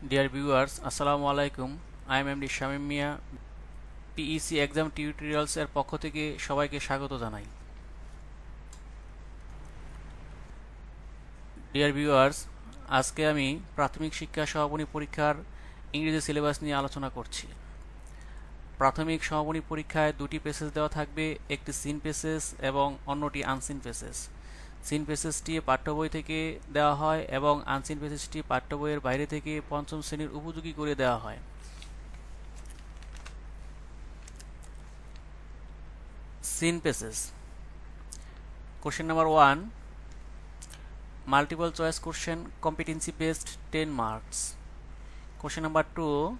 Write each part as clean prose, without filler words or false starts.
Dear viewers, Assalamu alaikum. I am MD Shamim Mia. PEC exam tutorials এর পক্ষ থেকে সবাইকে স্বাগত জানাই। ডিয়ার ভিউয়ার্স, আজকে আমি প্রাথমিক শিক্ষা সমাপনী পরীক্ষার ইংরেজি সিলেবাস নিয়ে আলোচনা করছি। প্রাথমিক সমাপনী পরীক্ষায় দুটি পেসেজ দেওয়া থাকবে, একটি সিন পেসেজ এবং অন্যটি আনসিন পেসেজ। সিন পেসেজটি পাঠ্য বই থেকে দেওয়া হয় এবং আনসিন পেসেজটি পাঠ্য বইয়ের বাইরে থেকে পঞ্চম শ্রেণীর উপযোগী করে দেওয়া হয়। Scene passes. Question number 1. Multiple choice question, competency based, 10 marks. Question number 2.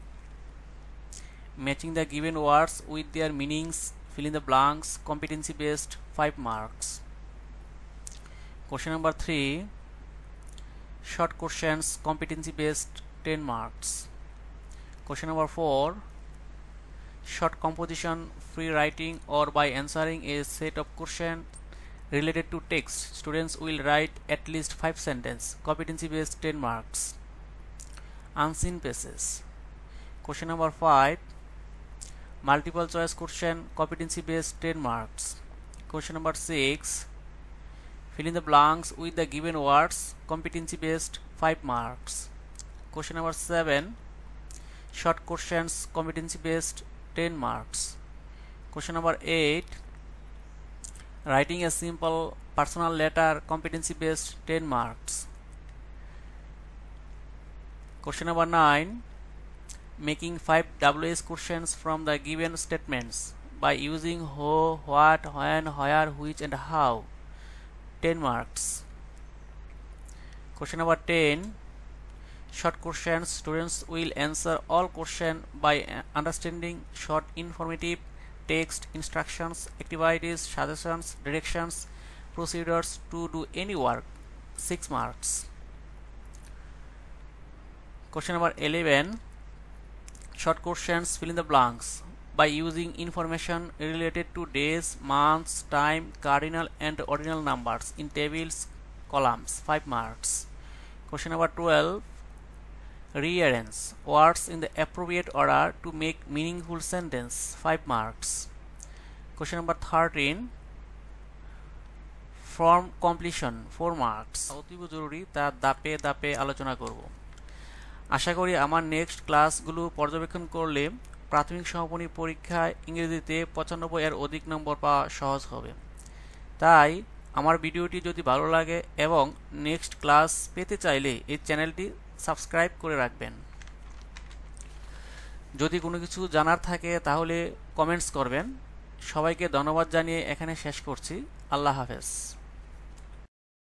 Matching the given words with their meanings, fill in the blanks, competency based, 5 marks. Question number 3. Short questions, competency based, 10 marks. Question number 4. Short composition, free writing or by answering a set of questions related to text. Students will write at least 5 sentences. Competency based, 10 marks. Unseen passes. Question number 5. Multiple choice question, competency based, 10 marks. Question number 6. Fill in the blanks with the given words. Competency based, 5 marks. Question number 7. Short questions, competency based, 10 marks. Question number 8. Writing a simple personal letter, competency based, 10 marks. Question number 9. Making 5 WS questions from the given statements by using who, what, when, where, which and how, 10 marks. Question number 10. Short questions, students will answer all questions by understanding short informative text, instructions, activities, suggestions, directions, procedures to do any work, 6 marks. Question number 11. Short questions, fill in the blanks by using information related to days, months, time, cardinal and ordinal numbers in tables, columns, 5 marks. Question number 12. Rearrange words in the appropriate order to make meaningful sentence, 5 marks. Question number 13. Form completion, 4 marks. অতীব জরুরি, তা দাপে দাপে আলোচনা করব। আশা করি আমার next ক্লাসগুলো পর্যবেক্ষণ করলে প্রাথমিক সমাপনী পরীক্ষায় ইংরেজিতে 95 এর অধিক নম্বর পাওয়া সহজ হবে। তাই আমার ভিডিওটি যদি ভালো লাগে এবং নেক্সট ক্লাস পেতে চাইলে এই চ্যানেলটি সাবস্ক্রাইব করে রাখবেন। যদি কোনো কিছু জানার থাকে তাহলে কমেন্টস করবেন। সবাইকে ধন্যবাদ জানিয়ে এখানে শেষ করছি। আল্লাহ হাফেজ।